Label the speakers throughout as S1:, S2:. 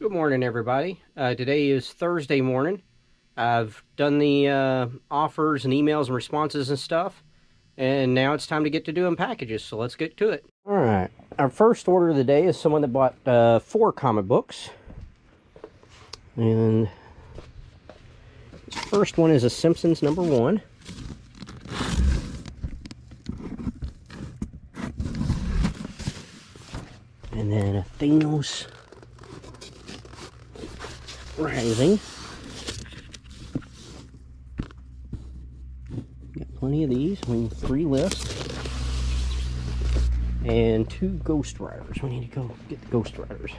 S1: Good morning, everybody. Today is Thursday morning. I've done the offers and emails and responses and stuff, and now it's time to get to doing packages, so let's get to it. All right, our first order of the day is someone that bought 4 comic books. And this first one is a Simpsons #1. And then a Thanos Rising. Got plenty of these. We need 3 lists. And 2 Ghost Riders. We need to go get the Ghost Riders.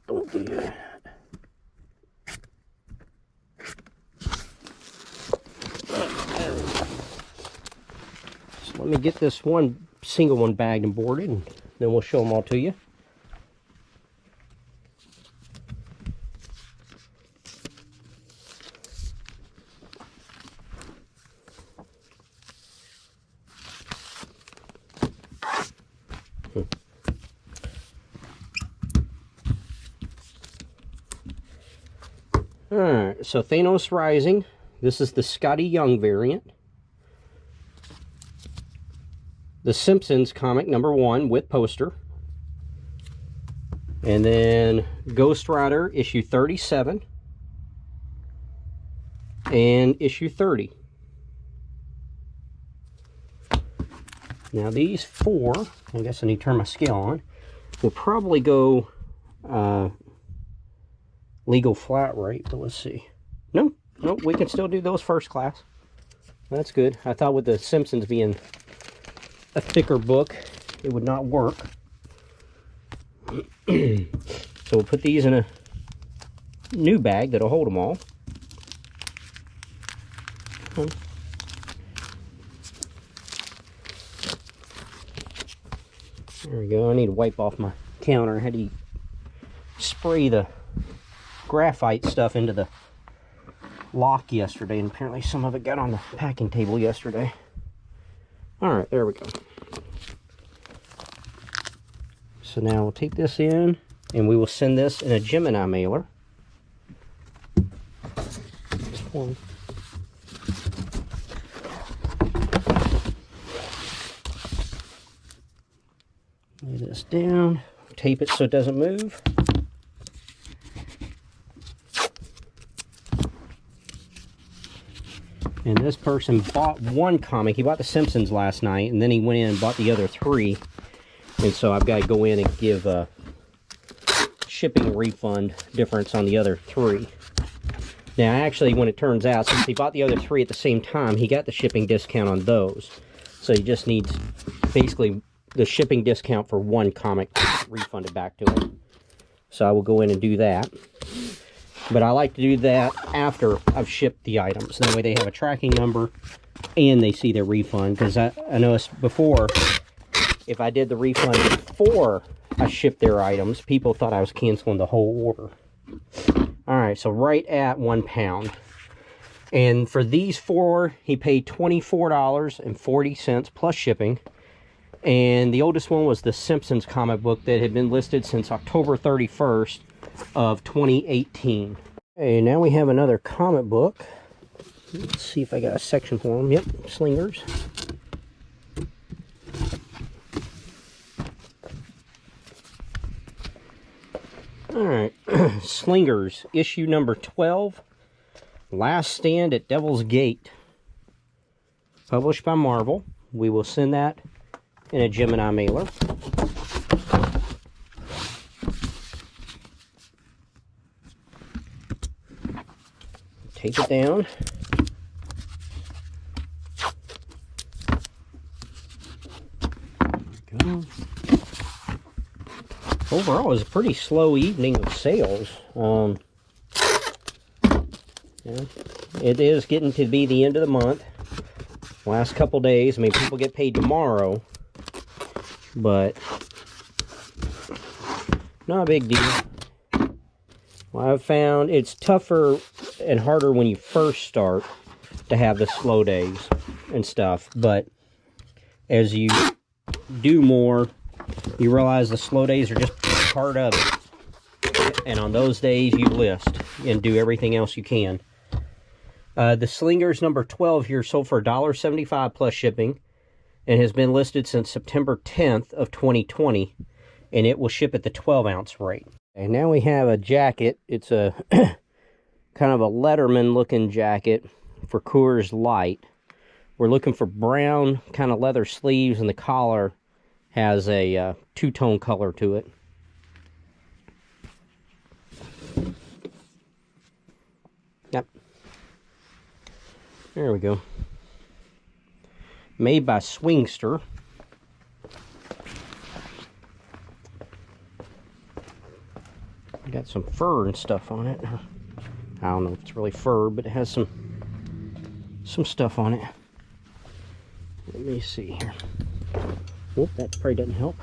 S1: Don't do that. So let me get this one single one bagged and boarded, and then we'll show them all to you. Alright, so Thanos Rising. This is the Scotty Young variant. The Simpsons comic #1 with poster. And then Ghost Rider issue 37. And issue 30. Now these 4, I guess I need to turn my scale on, will probably go legal flat rate, but let's see. No, we can still do those first class. That's good. I thought with the Simpsons being a thicker book, it would not work. So we'll put these in a new bag that'll hold them all. There we go. I need to wipe off my counter. I had to spray the graphite stuff into the lock yesterday, and apparently some of it got on the packing table yesterday. Alright, there we go. So now we'll take this in, and we will send this in a Gemini mailer. Lay this down, tape it so it doesn't move. And this person bought 1 comic. He bought the Simpsons last night, and then he went in and bought the other 3. And so I've got to go in and give a shipping refund difference on the other 3. Now, actually, when it turns out, since he bought the other 3 at the same time, he got the shipping discount on those. So he just needs, basically, the shipping discount for 1 comic refunded back to him. So I will go in and do that. But I like to do that after I've shipped the items. That way they have a tracking number and they see their refund. Because I noticed before, if I did the refund before I shipped their items, people thought I was canceling the whole order. Alright, so right at £1. And for these 4, he paid $24.40 plus shipping. And the oldest one was the Simpsons comic book that had been listed since October 31st. Of 2018. Okay, now we have another comic book. Let's see if I got a section for them. Yep, Slingers. Alright, Slingers, issue number 12. Last Stand at Devil's Gate. Published by Marvel. We will send that in a Gemini mailer. Tape it down. Go. Overall, it was a pretty slow evening of sales. Yeah, it is getting to be the end of the month. Last couple days. I mean, people get paid tomorrow, but not a big deal. Well, I've found it's tougher and harder when you first start to have the slow days and stuff, but as you do more, you realize the slow days are just part of it, and on those days you list and do everything else you can. The Slingers number 12 here sold for $1.75 plus shipping and has been listed since September 10th of 2020, and it will ship at the 12-ounce rate. And now we have a jacket. It's a kind of a Letterman looking jacket for Coors Light. We're looking for brown kind of leather sleeves, and the collar has a two-tone color to it. Yep. There we go. Made by Swingster. Got some fur and stuff on it. I don't know if it's really fur, but it has some stuff on it. Let me see here. Whoop, that probably doesn't help.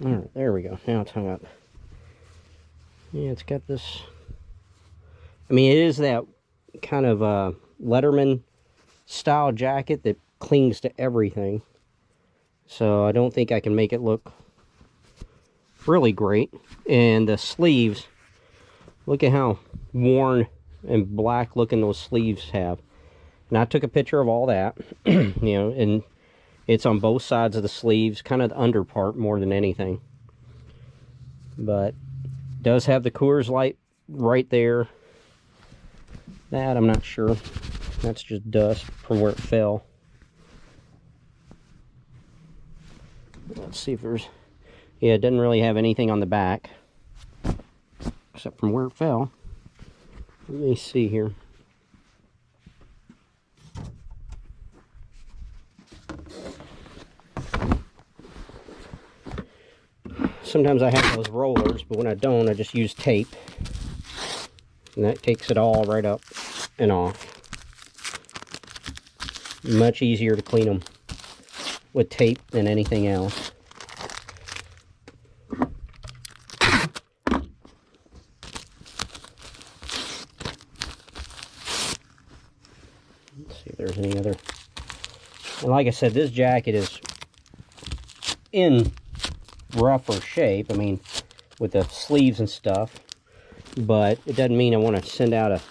S1: Alright, there we go. Now it's hung up. Yeah, it's got this... I mean, it is that kind of Letterman style jacket that clings to everything. So I don't think I can make it look really great. And the sleeves, look at how worn and black looking those sleeves have. And I took a picture of all that, you know, and it's on both sides of the sleeves, kind of the under part more than anything. But it does have the Coors Light right there. That I'm not sure. That's just dust from where it fell. Let's see if there's... Yeah, it doesn't really have anything on the back, except from where it fell. Let me see here. Sometimes I have those rollers, but when I don't, I just use tape. And that takes it all right up and off. Much easier to clean them with tape than anything else. Let's see if there's any other. And like I said, this jacket is in rougher shape. I mean, with the sleeves and stuff. But it doesn't mean I want to send out a,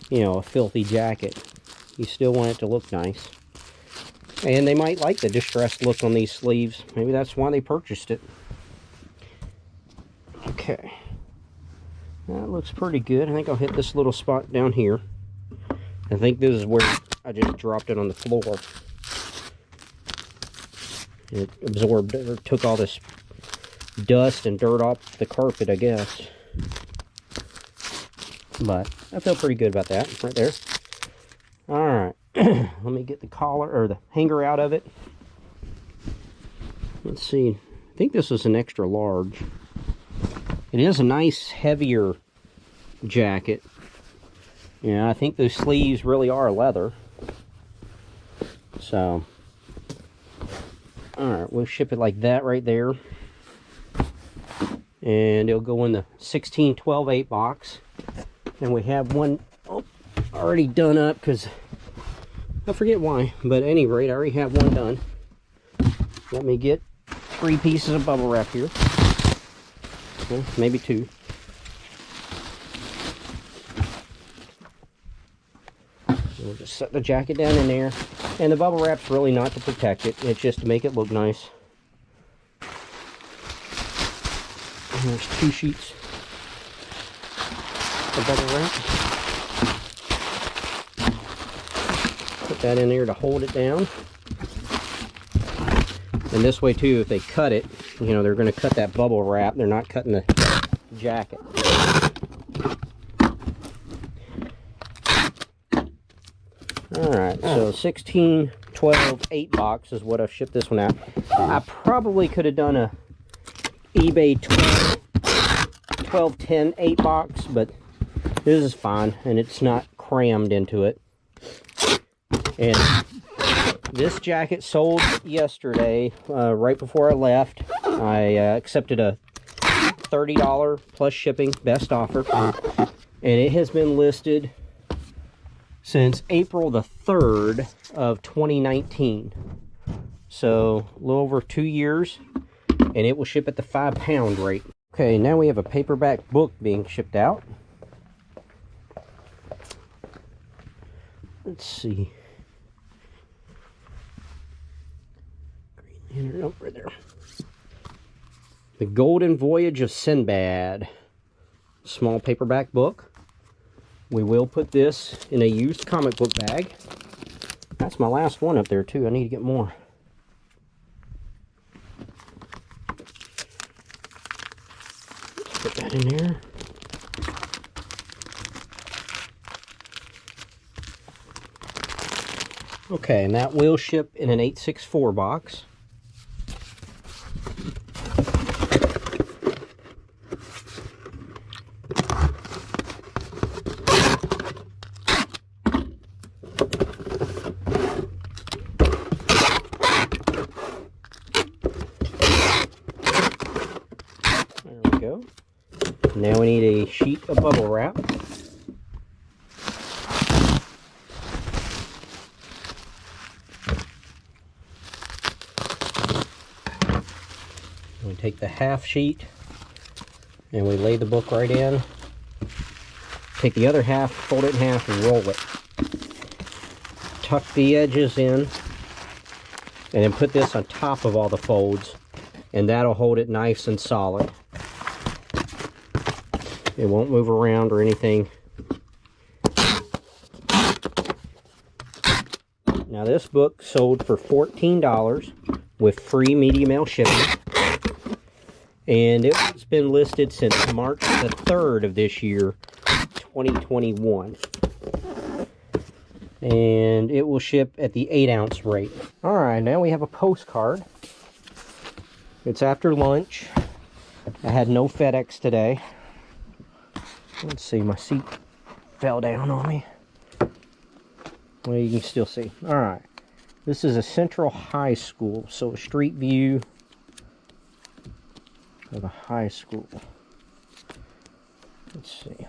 S1: you know, a filthy jacket. You still want it to look nice. And they might like the distressed look on these sleeves. Maybe that's why they purchased it. Okay. That looks pretty good. I think I'll hit this little spot down here. I think this is where I just dropped it on the floor. It absorbed or took all this dust and dirt off the carpet, I guess. But I feel pretty good about that right there. Alright. Let me get the collar or the hanger out of it. Let's see. I think this is an extra large. It is a nice heavier jacket. Yeah, I think those sleeves really are leather. So, alright, we'll ship it like that right there. And it'll go in the 16-12-8 box. And we have one already done up because I forget why, but at any rate, I already have one done. Let me get 3 pieces of bubble wrap here. Well, maybe 2. We'll just set the jacket down in there. And the bubble wrap's really not to protect it, it's just to make it look nice. And there's 2 sheets. The bubble wrap. Put that in there to hold it down. And this way too, if they cut it, you know, they're going to cut that bubble wrap. They're not cutting the jacket. Alright, so 16, 12, 8 box is what I've shipped this one out. I probably could have done a eBay 12, 10, 8 box, but this is fine, and it's not crammed into it. And this jacket sold yesterday, right before I left. I accepted a $30 plus shipping best offer, and it has been listed since April the 3rd of 2019. So a little over 2 years, and it will ship at the 5-pound rate. Okay, now we have a paperback book being shipped out. Let's see. Green Lantern over there. The Golden Voyage of Sinbad. Small paperback book. We will put this in a used comic book bag. That's my last one up there too. I need to get more. Let's put that in there. Okay, and that will ship in an 864 box. There we go. Now we need a sheet of bubble wrap. We take the half sheet and we lay the book right in. Take the other half, fold it in half, and roll it. Tuck the edges in, and then put this on top of all the folds, and that'll hold it nice and solid. It won't move around or anything. Now this book sold for $14 with free media mail shipping. And it's been listed since March the 3rd of this year, 2021. And it will ship at the 8-ounce rate. Alright, now we have a postcard. It's after lunch. I had no FedEx today. Let's see, my seat fell down on me. Well, you can still see. Alright, this is a Central High School, so a street view of a high school. Let's see. Yeah.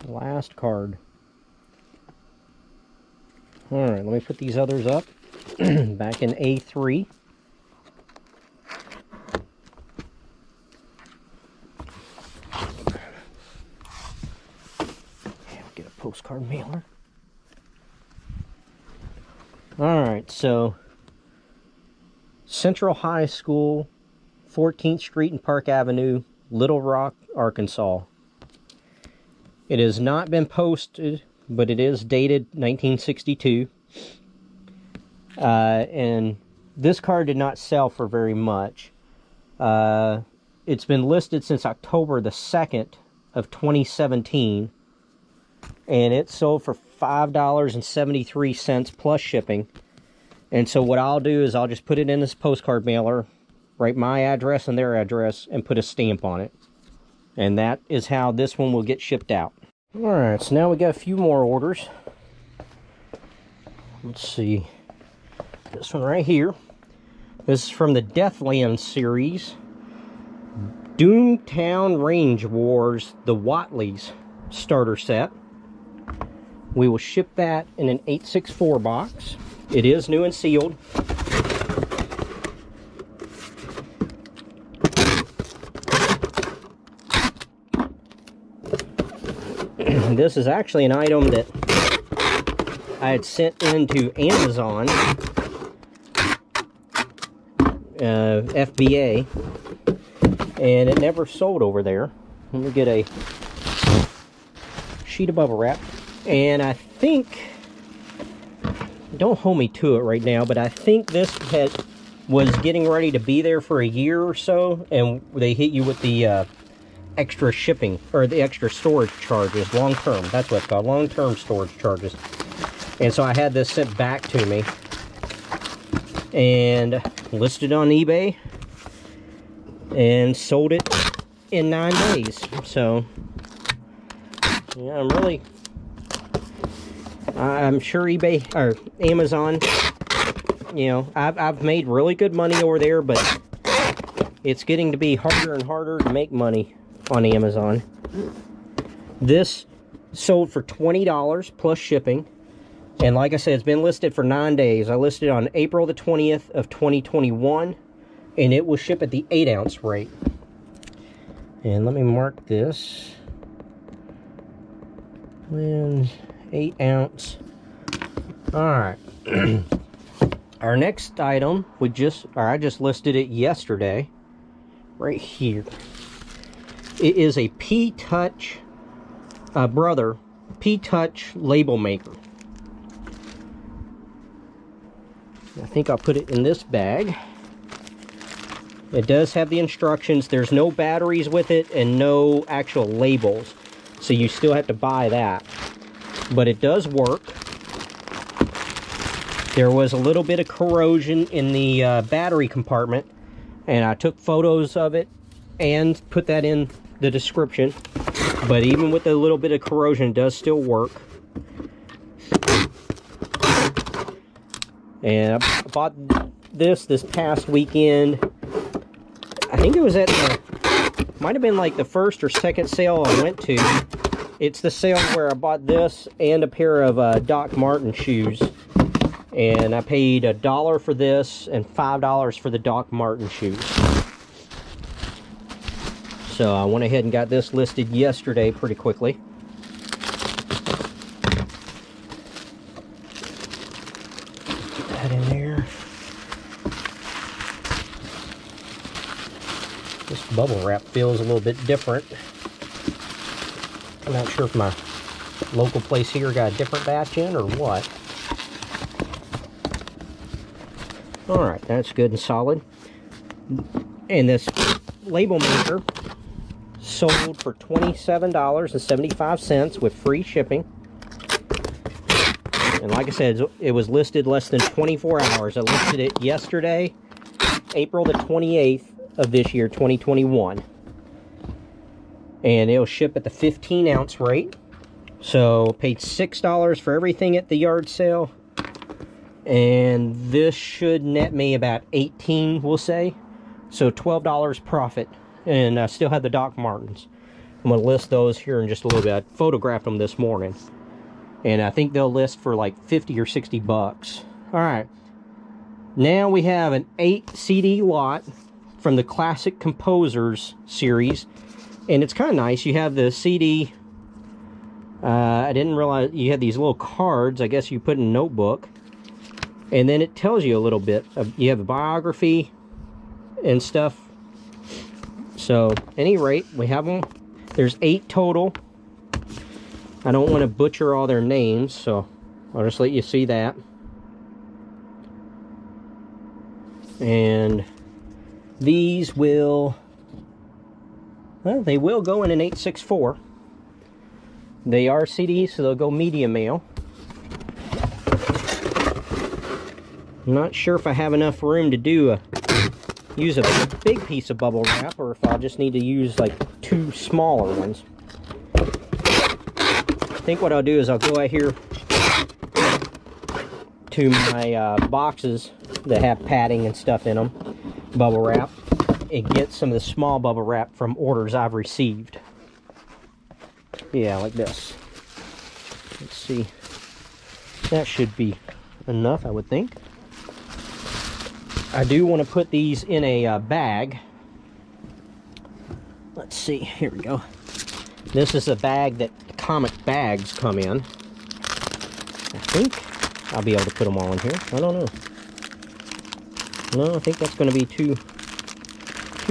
S1: Last card. Alright, let me put these others up. Back in A3. Get a postcard mailer. Alright, so Central High School, 14th Street and Park Avenue, Little Rock, Arkansas. It has not been posted, but it is dated 1962. And this card did not sell for very much. It's been listed since October the 2nd of 2017. And it sold for $5.73 plus shipping. And so what I'll do is I'll just put it in this postcard mailer, write my address and their address, and put a stamp on it. And that is how this one will get shipped out. Alright, so now we got a few more orders. Let's see. This one right here. This is from the Deathland series. Doomtown Range Wars, the Watleys starter set. We will ship that in an 864 box. It is new and sealed. This is actually an item that I had sent into Amazon, FBA, and it never sold over there. Let me get a sheet of bubble wrap. And I think, don't hold me to it right now, but I think this was getting ready to be there for a year or so, and they hit you with the extra shipping, or the extra storage charges, long term. That's what it's called, long term storage charges. And so I had this sent back to me and listed on eBay and sold it in 9 days. So yeah, I'm sure eBay or Amazon, you know, I've made really good money over there, but it's getting to be harder and harder to make money on Amazon. This sold for $20 plus shipping, and like I said, it's been listed for 9 days. I listed it on April the 20th of 2021, and it will ship at the 8-ounce rate. And let me mark this. And 8-ounce. Alright. Our next item, I just listed it yesterday. Right here. It is a P-Touch, Brother P-Touch label maker. I think I'll put it in this bag. It does have the instructions. There's no batteries with it and no actual labels, so you still have to buy that. But it does work. There was a little bit of corrosion in the battery compartment, and I took photos of it and put that in the description. But even with a little bit of corrosion, it does still work. And I bought this past weekend. I think it was at might have been like the first or second sale I went to. It's the sale where I bought this and a pair of Doc Marten shoes. And I paid $1 for this and $5 for the Doc Marten shoes. So I went ahead and got this listed yesterday pretty quickly. Put that in there. This bubble wrap feels a little bit different. I'm not sure if my local place here got a different batch in or what. Alright, that's good and solid. And this label maker sold for $27.75 with free shipping. And like I said, it was listed less than 24 hours. I listed it yesterday, April the 28th of this year, 2021. And it'll ship at the 15-ounce rate. So paid $6 for everything at the yard sale. And this should net me about $18, we'll say. So $12 profit. And I still have the Doc Martens. I'm going to list those here in just a little bit. I photographed them this morning. And I think they'll list for like 50 or 60 bucks. Alright. Now we have an 8 CD lot from the Classic Composers series. And it's kind of nice. You have the CD. I didn't realize you had these little cards. I guess you put in a notebook. And then it tells you a little bit. You have a biography and stuff. So, at any rate, we have them. There's 8 total. I don't want to butcher all their names, so I'll just let you see that. And these will, well, they will go in an 864. They are CDs, so they'll go medium mail. I'm not sure if I have enough room to use a big piece of bubble wrap, or if I'll just need to use like 2 smaller ones. I think what I'll do is I'll go out here to my boxes that have padding and stuff in them, bubble wrap, and get some of the small bubble wrap from orders I've received. Yeah, like this. Let's see. That should be enough, I would think. I do want to put these in a bag. Let's see, here we go. This is a bag that comic bags come in. I think I'll be able to put them all in here. I don't know. No, I think that's going to be too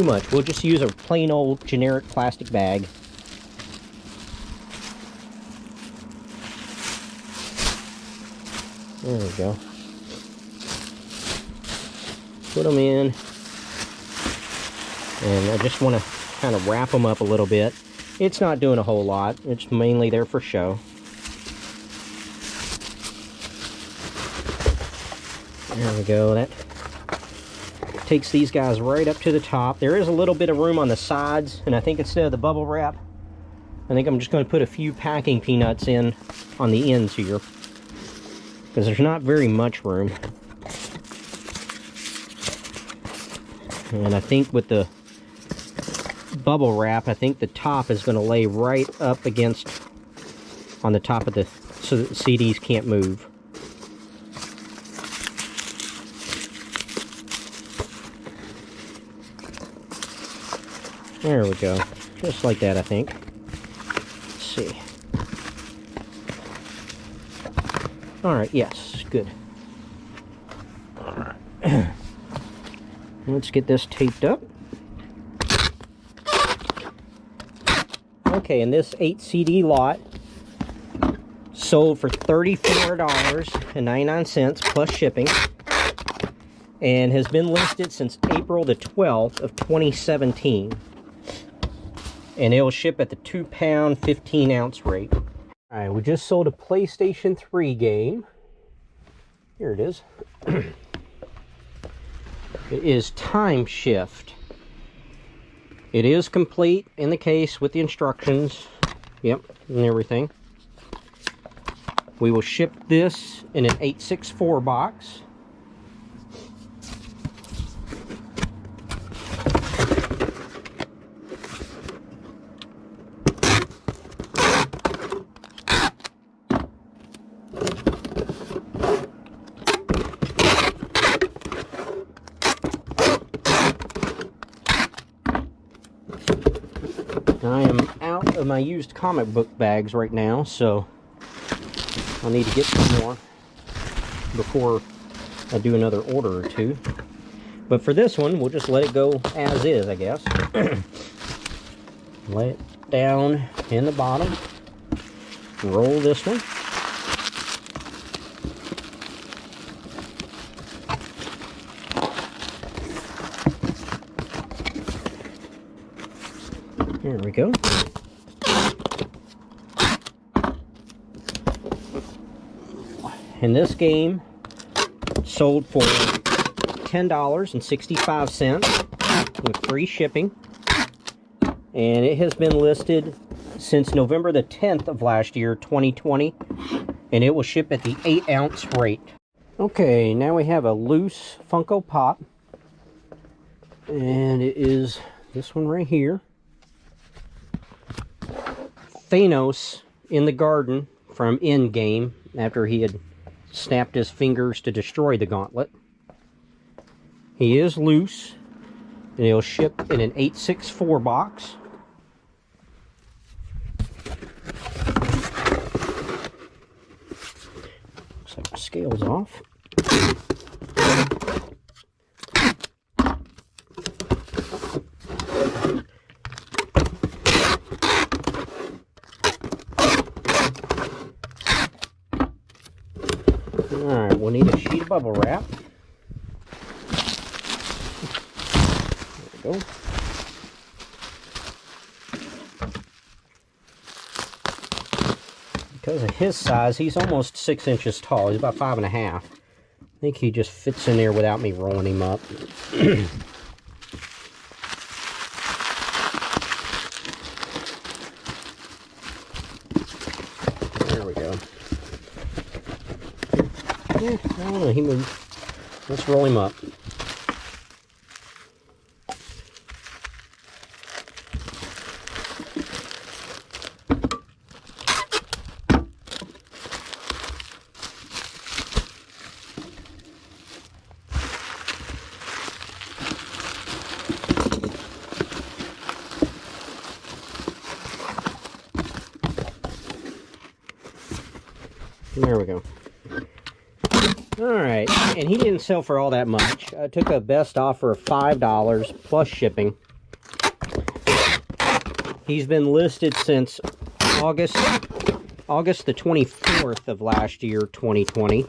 S1: much. We'll just use a plain old generic plastic bag. There we go. Put them in. And I just want to kind of wrap them up a little bit. It's not doing a whole lot. It's mainly there for show. There we go. That takes these guys right up to the top. There is a little bit of room on the sides, and I think instead of the bubble wrap, I think I'm just going to put a few packing peanuts in on the ends here, because there's not very much room. And I think with the bubble wrap, I think the top is going to lay right up against on the top of the, so that the CDs can't move. There we go. Just like that, I think. Let's see. Alright, yes, good. Alright. Let's get this taped up. Okay, and this 8 CD lot sold for $34.99 plus shipping, and has been listed since April the 12th of 2017. And it will ship at the 2-pound, 15-ounce rate. Alright, we just sold a PlayStation 3 game. Here it is. It is Time Shift. It is complete in the case with the instructions. Yep, and everything. We will ship this in an 864 box. I am out of my used comic book bags right now, so I'll need to get some more before I do another order or two. But for this one, we'll just let it go as is, I guess. Lay it down in the bottom. Roll this one. There we go. And this game sold for $10.65 with free shipping. And it has been listed since November the 10th of last year, 2020. And it will ship at the 8-ounce rate. Okay, now we have a loose Funko Pop. And it is this one right here. Thanos in the garden from Endgame after he had snapped his fingers to destroy the gauntlet. He is loose, and he'll ship in an 864 box. Looks like the scale's off. Alright, we'll need a sheet of bubble wrap. There we go. Because of his size, he's almost 6 inches tall. He's about 5.5. I think he just fits in there without me rolling him up. There we go. Yeah, I don't know, he moved. Let's roll him up. There we go. Alright, and he didn't sell for all that much. I took a best offer of $5 plus shipping. He's been listed since August the 24th of last year, 2020.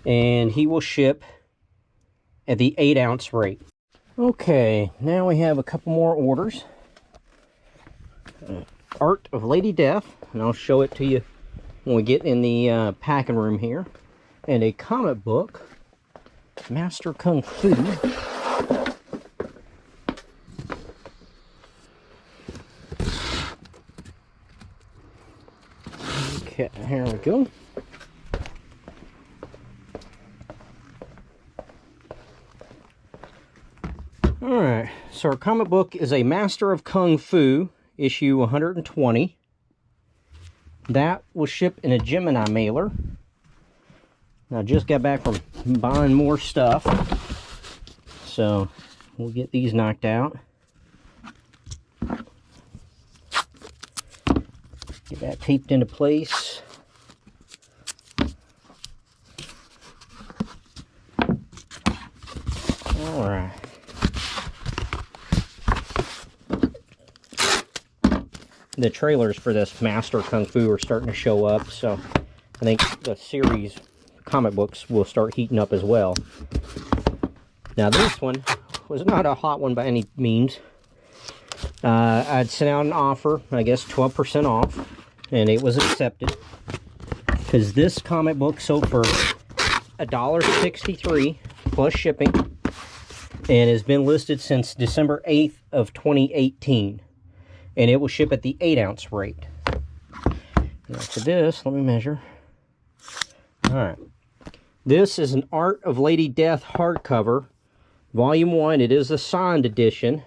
S1: and he will ship at the 8-ounce rate. Okay, now we have a couple more orders. Art of Lady Death, and I'll show it to you when we get in the packing room here. And a comic book, Master Kung Fu. Okay, here we go. Alright, so our comic book is a Master of Kung Fu, issue 120. That will ship in a Gemini mailer. I just got back from buying more stuff, so we'll get these knocked out. Get that taped into place. All right. The trailers for this Master Kung Fu are starting to show up, so I think the series comic books will start heating up as well. Now this one was not a hot one by any means. I'd sent out an offer, I guess 12% off, and it was accepted. Because this comic book sold for $1.63 plus shipping, and has been listed since December 8th of 2018. And it will ship at the 8-ounce rate. Now for this, let me measure. Alright. This is an Art of Lady Death hardcover. Volume 1. It is a signed edition.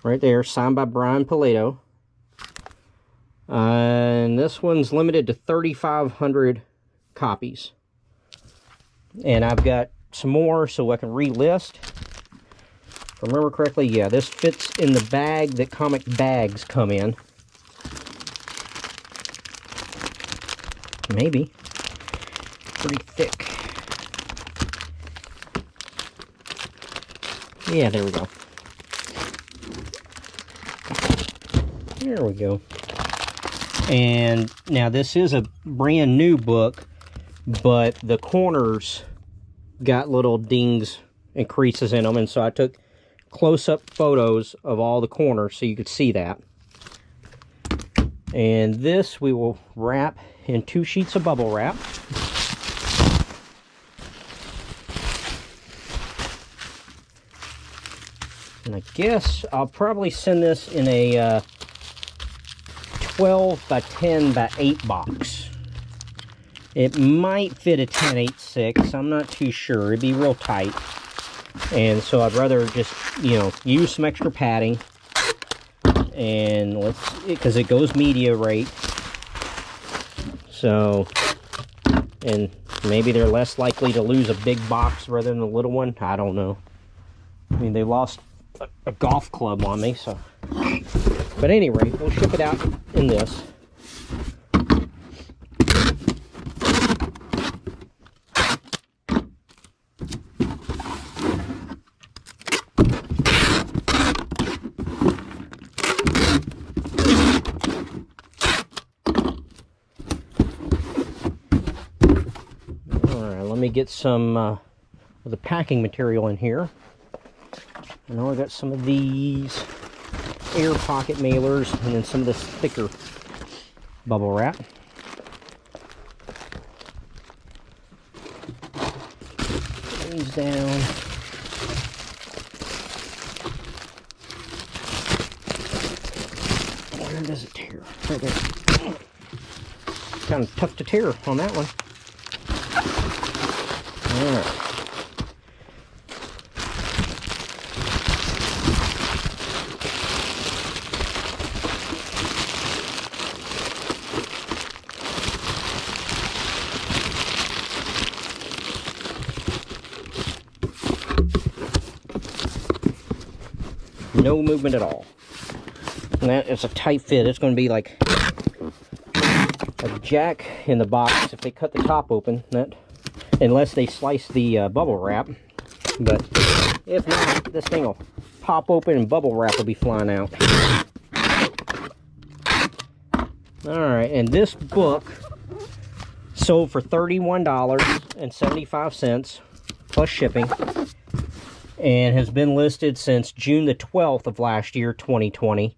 S1: Right there, signed by Brian Paleto. And this one's limited to 3,500 copies. And I've got some more so I can relist. If I remember correctly, yeah, this fits in the bag that comic bags come in. Maybe. Pretty thick. Yeah, there we go. There we go. And now this is a brand new book, but the corners got little dings and creases in them, and so I took close-up photos of all the corners so you could see that. And this we will wrap in 2 sheets of bubble wrap. And I guess I'll probably send this in a 12 by 10 by 8 box. It might fit a 10/8/6. I'm not too sure. It'd be real tight. And so I'd rather just, you know, use some extra padding. And because it goes media rate. So, and maybe they're less likely to lose a big box rather than a little one. I don't know. I mean, they lost a golf club on me, so. But anyway, we'll ship it out in this. Let me get some of the packing material in here. I know I got some of these air pocket mailers and then some of this thicker bubble wrap. Put these down. Where does it tear? Right there. Kind of tough to tear on that one. Alright. No movement at all. And that is a tight fit. It's going to be like a jack in the box if they cut the top open. That, unless they slice the bubble wrap. But if not, this thing will pop open and bubble wrap will be flying out. Alright, and this book sold for $31.75 plus shipping, and has been listed since June the 12th of last year, 2020,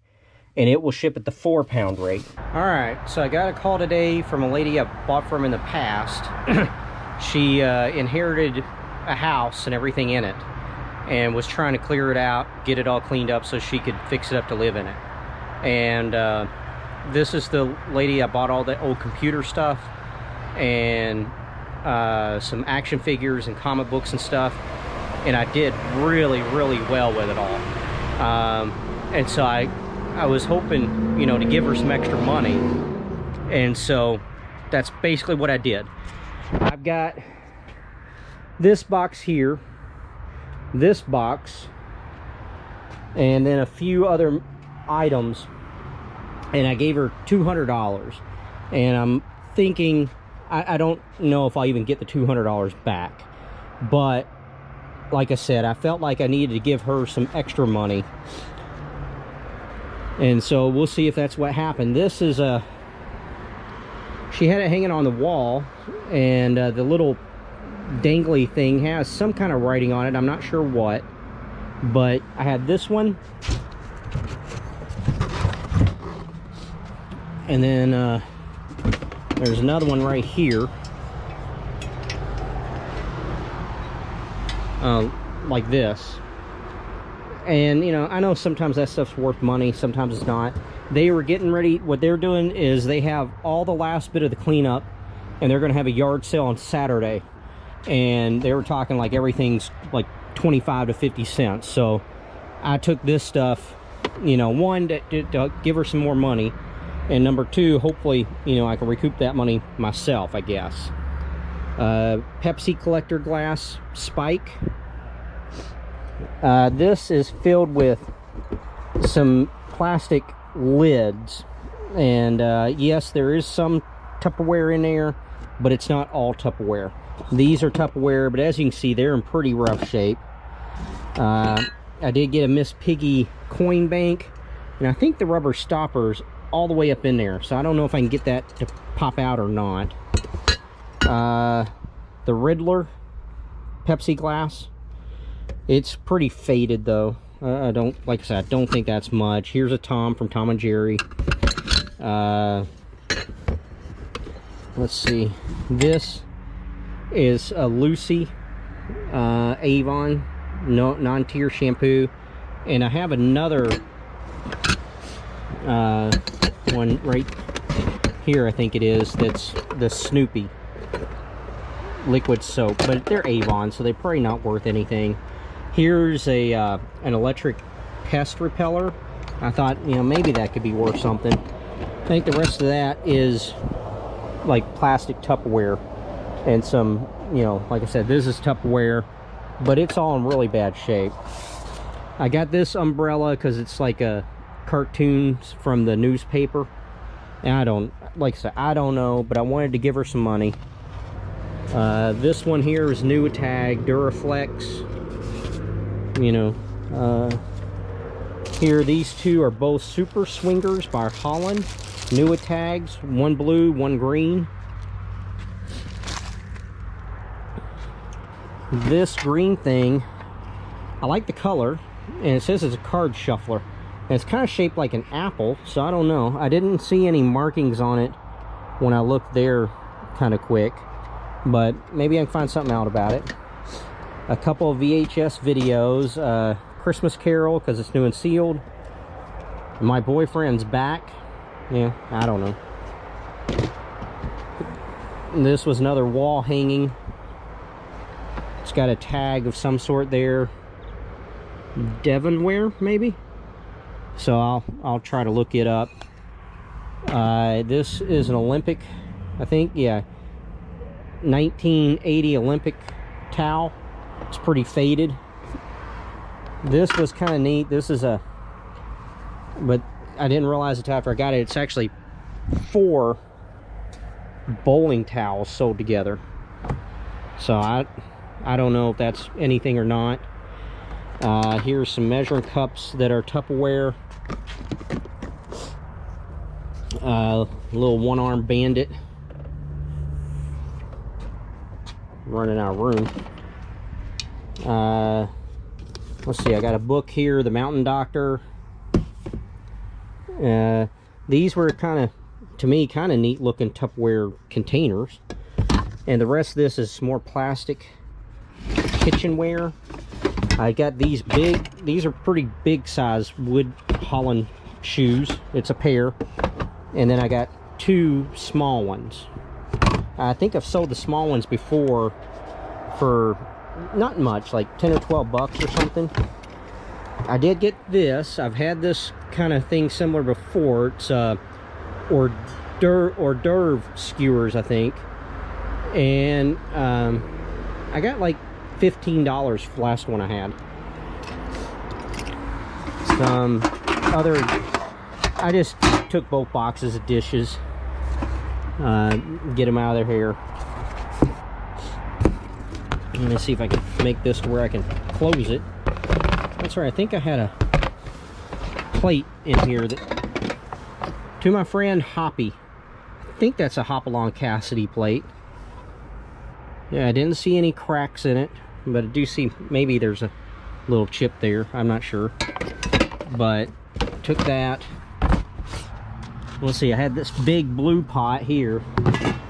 S1: and it will ship at the 4-pound rate. All right, so I got a call today from a lady I bought from in the past. She inherited a house and everything in it, and was trying to clear it out, get it all cleaned up so she could fix it up to live in it. And this is the lady I bought all the old computer stuff and some action figures and comic books and stuff, and I did really well with it all. And so I was hoping, you know, to give her some extra money, and so that's basically what I did. I've got this box here, this box, and then a few other items, and I gave her $200, and I'm thinking I don't know if I'll even get the $200 back, but like I said, I felt like I needed to give her some extra money, and so we'll see if that's what happened. This is a, she had it hanging on the wall, and the little dangly thing has some kind of writing on it. I'm not sure what, but I had this one, and then there's another one right here, like this. And you know, I know sometimes that stuff's worth money, sometimes it's not. They were getting ready, what they're doing is they have all the last bit of the cleanup, and they're going to have a yard sale on Saturday, and they were talking like everything's like 25 to 50 cents. So I took this stuff, you know, one, to give her some more money, and number two, hopefully, you know, I can recoup that money myself, I guess. Pepsi collector glass spike. This is filled with some plastic lids, and yes, there is some Tupperware in there, but it's not all Tupperware. These are Tupperware, but as you can see, they're in pretty rough shape. I did get a Miss Piggy coin bank, and I think the rubber stopper's all the way up in there, so I don't know if I can get that to pop out or not. The Riddler Pepsi glass, it's pretty faded though. I don't, like I said, I don't think that's much. Here's a Tom from Tom and Jerry. Let's see, this is a Lucy Avon non-tear shampoo, and I have another one right here, I think it is, that's the Snoopy liquid soap, but they're Avon, so they're probably not worth anything. Here's a an electric pest repeller. I thought, you know, maybe that could be worth something. I think the rest of that is like plastic Tupperware and some, you know, like I said, this is Tupperware, but it's all in really bad shape. I got this umbrella because it's like a cartoons from the newspaper, and I don't, like I said, I don't know, but I wanted to give her some money. This one here is New Tag Duraflex. You know, here, these two are both Super Swingers by Holland. New tags, one blue, one green. This green thing, I like the color, and it says it's a card shuffler. And it's kind of shaped like an apple, so I don't know. I didn't see any markings on it when I looked there kind of quick, but maybe I can find something out about it. A couple of VHS videos, Christmas Carol, because it's new and sealed. My Boyfriend's Back. Yeah, I don't know. And this was another wall hanging. It's got a tag of some sort there. Devonware, maybe? So I'll try to look it up. This is an Olympic, I think, yeah, 1980 Olympic towel. It's pretty faded. This was kind of neat. This is a, but I didn't realize it after I got it. It's actually 4 bowling towels sewed together. So I don't know if that's anything or not. Here's some measuring cups that are Tupperware. Little one-arm bandit. running out of room. Let's see, I got a book here, The Mountain Doctor. These were kind of, to me, kind of neat looking Tupperware containers. And the rest of this is more plastic kitchenware. I got these these are pretty big size wood Holland shoes. It's a pair. And then I got 2 small ones. I think I've sold the small ones before for not much, like 10 or 12 bucks or something. I did get this. I've had this kind of thing similar before. It's hors d'oeuvre skewers, I think. And I got like $15 for the last one I had. Some other, I just took both boxes of dishes, get them out of their hair. Let me see if I can make this to where I can close it. That's right, I think I had a plate in here that, to my friend Hoppy. I think that's a Hopalong Cassidy plate. Yeah, I didn't see any cracks in it, but I do see maybe there's a little chip there. I'm not sure. But took that. Let's see, I had this big blue pot here.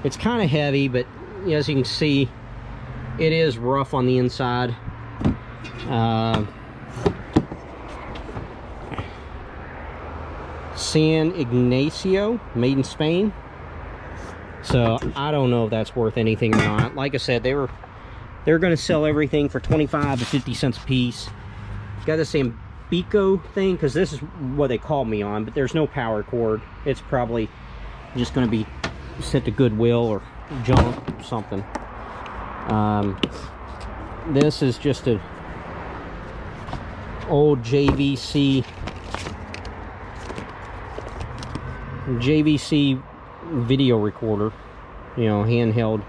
S1: It's kind of heavy, but as you can see, it is rough on the inside. San Ignacio, made in Spain. So I don't know if that's worth anything or not. Like I said, they're going to sell everything for 25 to 50 cents a piece. Got this Ambico thing, because this is what they called me on, but there's no power cord. It's probably just going to be sent to Goodwill or junk or something. This is just a old JVC video recorder, you know, handheld.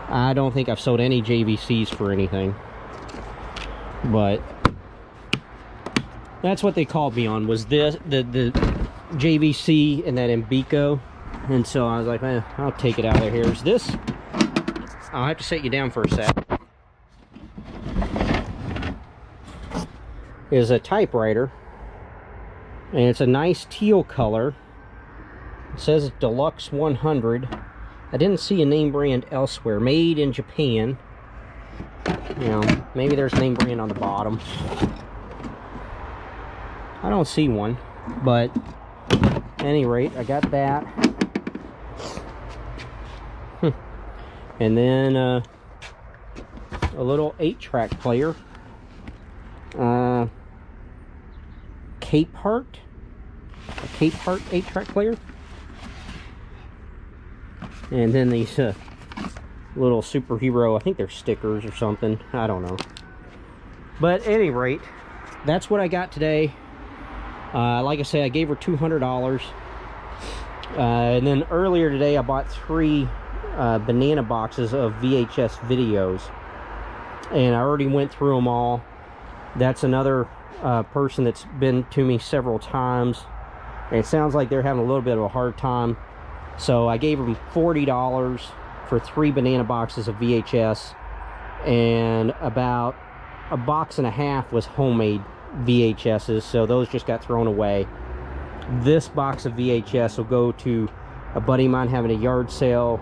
S1: I don't think I've sold any JVCs for anything, but that's what they called me on, was this, the JVC and that Ambico. And so I was like, I'll take it out of here. Is this, I'll have to set you down for a sec. Is a typewriter, and it's a nice teal color. It says Deluxe 100. I didn't see a name brand elsewhere. Made in Japan. You know, maybe there's a name brand on the bottom. I don't see one, but at any rate, I got that. And then a little 8-track player. Cape Heart. A Cape Heart 8-track player. And then these little superhero, I think they're stickers or something. I don't know. But at any rate, that's what I got today. Like I said, I gave her $200. And then earlier today, I bought 3 banana boxes of VHS videos. And I already went through them all. That's another person that's been to me several times. And it sounds like they're having a little bit of a hard time. So I gave them $40 for 3 banana boxes of VHS. And about a box and a half was homemade VHSs. So those just got thrown away. This box of VHS will go to a buddy of mine having a yard sale,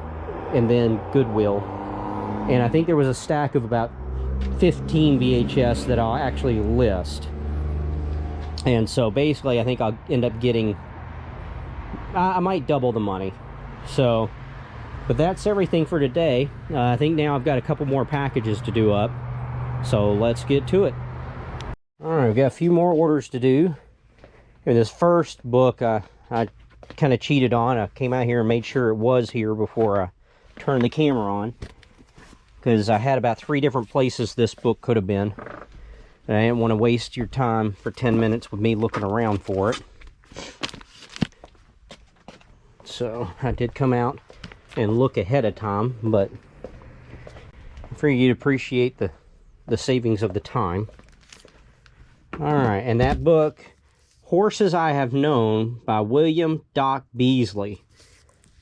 S1: and then Goodwill. And I think there was a stack of about 15 VHS that I'll actually list. And so basically I think I'll end up getting, I might double the money. So, but that's everything for today. I think now I've got a couple more packages to do up. So let's get to it. Alright, we've got a few more orders to do. In this first book, I kind of cheated on. I came out here and made sure it was here before I turned the camera on, because I had about 3 different places this book could have been. And I didn't want to waste your time for 10 minutes with me looking around for it. So I did come out and look ahead of time, but I figured you'd appreciate the savings of the time. Alright, and that book, Horses I Have Known by William Doc Beasley.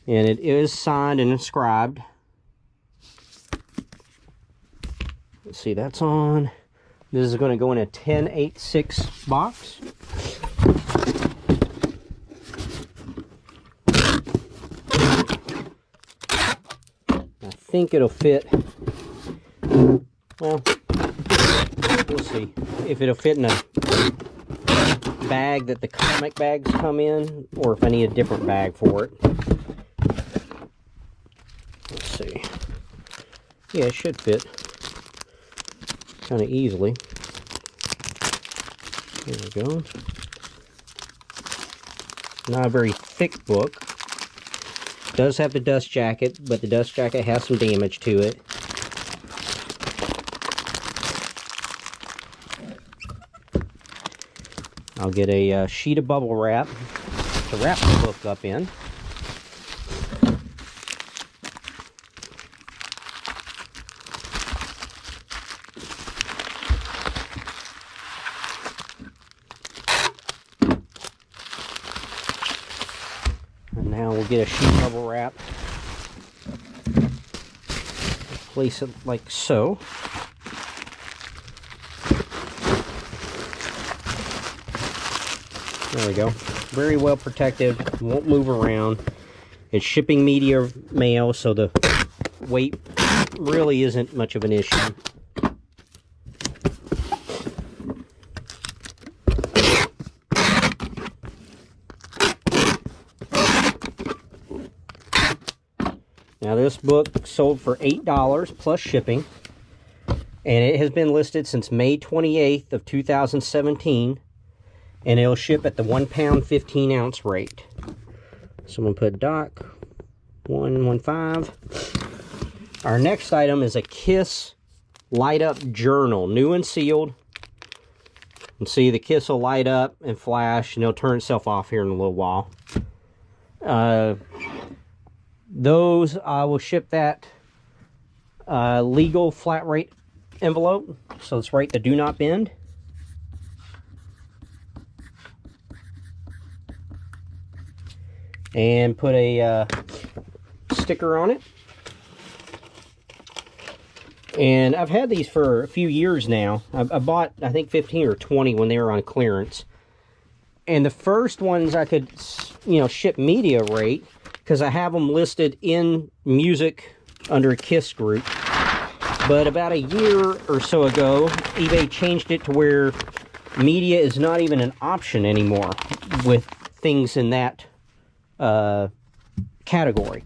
S1: And it is signed and inscribed. Let's see, that's on. This is going to go in a 10/8/6 box. I think it'll fit. Well, we'll see if it'll fit in a bag that the comic bags come in, or if I need a different bag for it. Let's see. Yeah, it should fit kind of easily. There we go. Not a very thick book. Does have the dust jacket, but the dust jacket has some damage to it. I'll get a sheet of bubble wrap to wrap the book up in. And now we'll get a sheet of bubble wrap. Place it like so. There we go. Very well protected. Won't move around. It's shipping media mail, so the weight really isn't much of an issue. Now this book sold for $8 plus shipping, and it has been listed since May 28th of 2017. And it'll ship at the 1 pound 15 ounce rate. So I'm going to put Doc 115. Our next item is a Kiss light up journal, new and sealed. And see, the Kiss will light up and flash, and it'll turn itself off here in a little while. Those I will ship that legal flat rate envelope. So let's write the do not bend. And put a sticker on it. And I've had these for a few years now. I bought, I think, 15 or 20 when they were on clearance. And the first ones I could, ship media rate, because I have them listed in music under a Kiss group. But about a year or so ago, eBay changed it to where media is not even an option anymore with things in that category.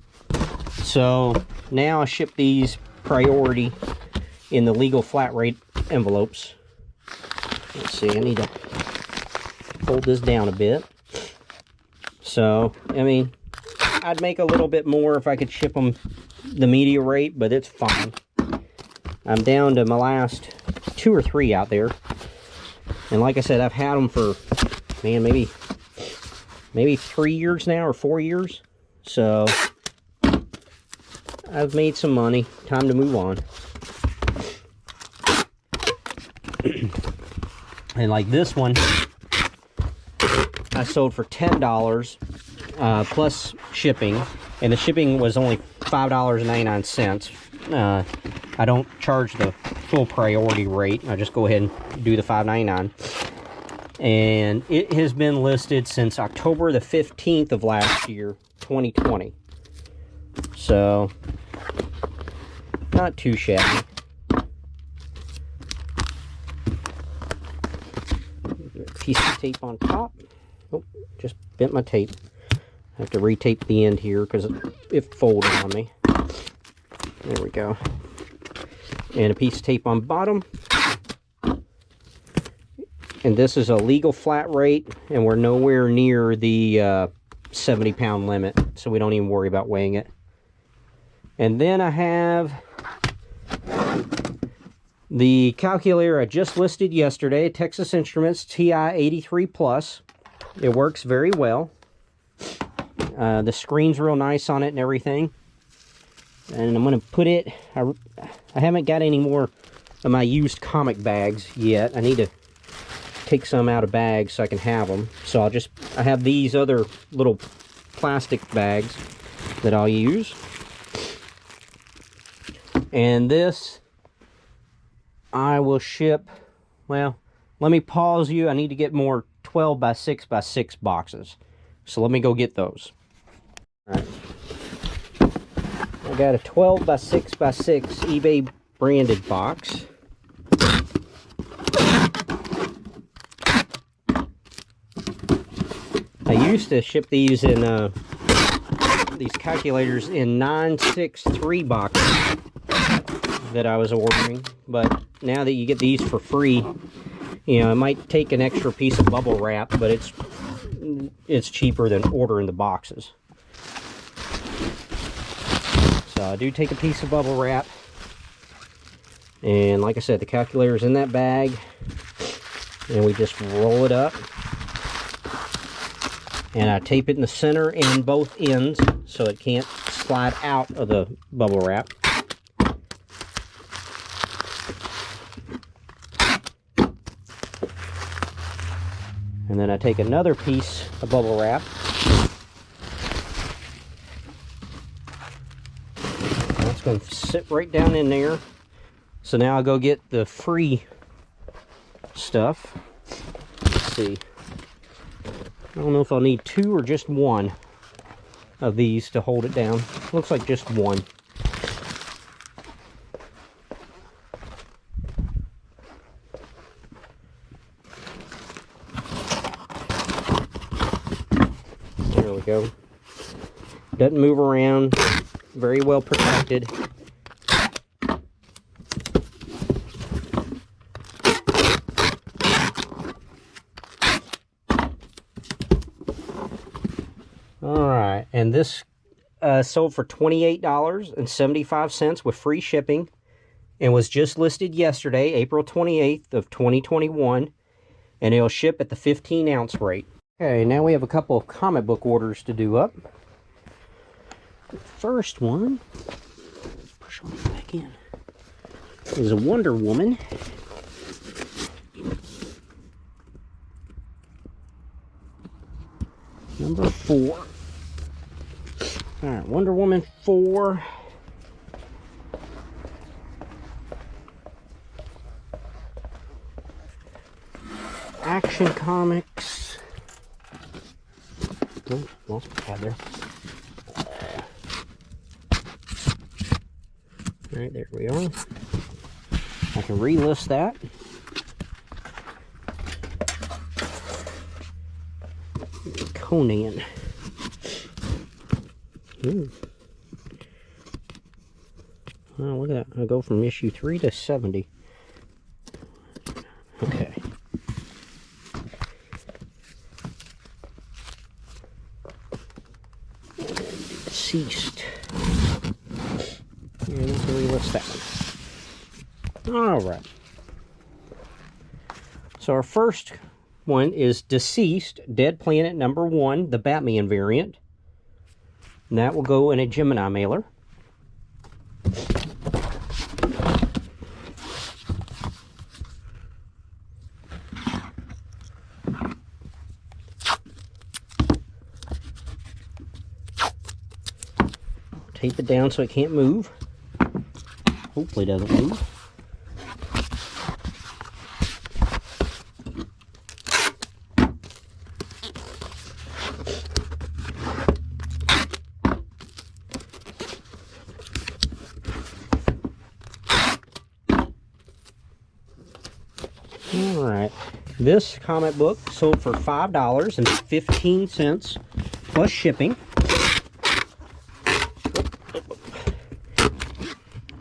S1: So now I ship these priority in the legal flat rate envelopes. Let's see, I need to hold this down a bit. So, I mean, I'd make a little bit more if I could ship them the media rate, but it's fine. I'm down to my last 2 or 3 out there. And like I said, I've had them for, man, maybe 3 years now, or 4 years. So I've made some money. Time to move on. And like this one, I sold for $10 plus shipping, and the shipping was only $5.99. I don't charge the full priority rate. I just go ahead and do the $5.99. And it has been listed since October the 15th of last year, 2020. So, not too shabby. Piece of tape on top. Oh, just bent my tape. I have to retape the end here because it folded on me. There we go. And a piece of tape on bottom. And this is a legal flat rate, and we're nowhere near the 70-pound limit, so we don't even worry about weighing it. And then I have the calculator I just listed yesterday, Texas Instruments TI-83 Plus. It works very well. The screen's real nice on it and everything. And I'm going to put it... I haven't got any more of my used comic bags yet. I need to take some out of bags so I can have them. So I have these other little plastic bags that I'll use. And this I will ship, well, let me pause you. I need to get more 12 by 6 by 6 boxes. So let me go get those. All right. I got a 12 by 6 by 6 eBay branded box. I used to ship these in these calculators in 963 boxes that I was ordering, but now that you get these for free, you know, it might take an extra piece of bubble wrap, but it's cheaper than ordering the boxes. So I do take a piece of bubble wrap, and like I said, the calculator's in that bag, and we just roll it up, and I tape it in the center and both ends so it can't slide out of the bubble wrap. And then I take another piece of bubble wrap, that's going to sit right down in there. So now I'll go get the free stuff. Let's see. I don't know if I'll need 2 or just 1 of these to hold it down. Looks like just 1. There we go. Doesn't move around. Very well protected. Alright, and this sold for $28.75 with free shipping, and was just listed yesterday, April 28th of 2021, and it'll ship at the 15-ounce rate. Okay, now we have a couple of comic book orders to do up. The first one, let's push on back in, is a Wonder Woman. Number 4. Alright, Wonder Woman 4. Action Comics. Oh, lost my pad there. Alright, there we are. I can relist that. Conan. Ooh. Oh, look at that. I go from issue 3 to 70. Okay. Deceased. And let's relist that one. Alright. So our first one is Deceased, Dead Planet number 1, the Batman variant. And that will go in a Gemini mailer. Tape it down so it can't move. Hopefully it doesn't move. Alright, this comic book sold for $5.15 plus shipping.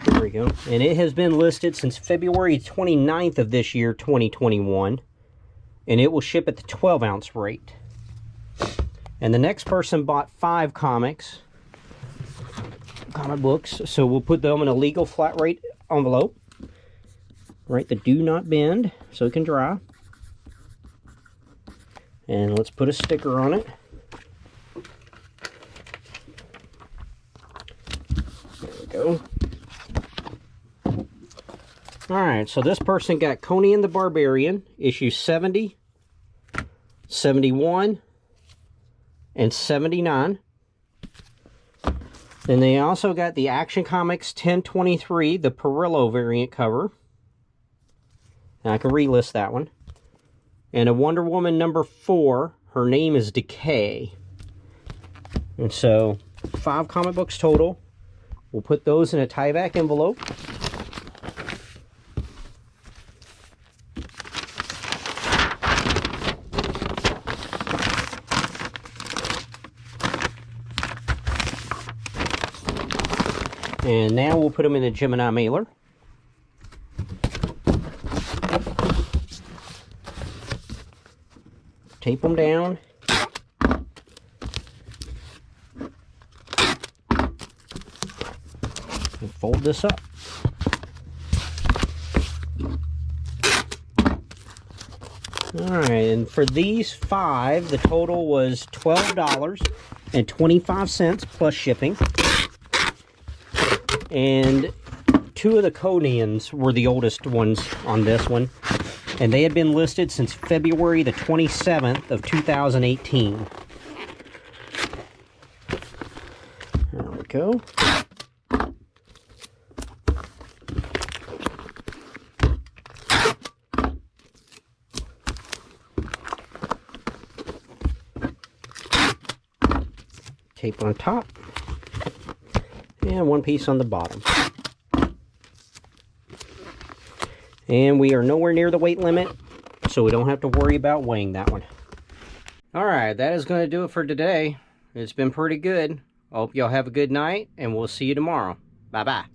S1: There we go. And it has been listed since February 29th of this year, 2021. And it will ship at the 12-ounce rate. And the next person bought 5 comic books, so we'll put them in a legal flat rate envelope. Right, the do not bend, so it can dry. And let's put a sticker on it. There we go. Alright, so this person got Conan the Barbarian, issue 70, 71, and 79. Then they also got the Action Comics 1023, the Perillo variant cover. And I can relist that one. And a Wonder Woman #4, her name is Decay. And so, 5 comic books total. We'll put those in a tie-back envelope. And now we'll put them in the Gemini mailer. Tape them down. And fold this up. Alright, and for these 5, the total was $12.25 plus shipping. And 2 of the Conians were the oldest ones on this one. And they had been listed since February the 27th of 2018. There we go. Tape on top. And 1 piece on the bottom. And we are nowhere near the weight limit, so we don't have to worry about weighing that one. Alright, that is going to do it for today. It's been pretty good. I hope y'all have a good night, and we'll see you tomorrow. Bye-bye.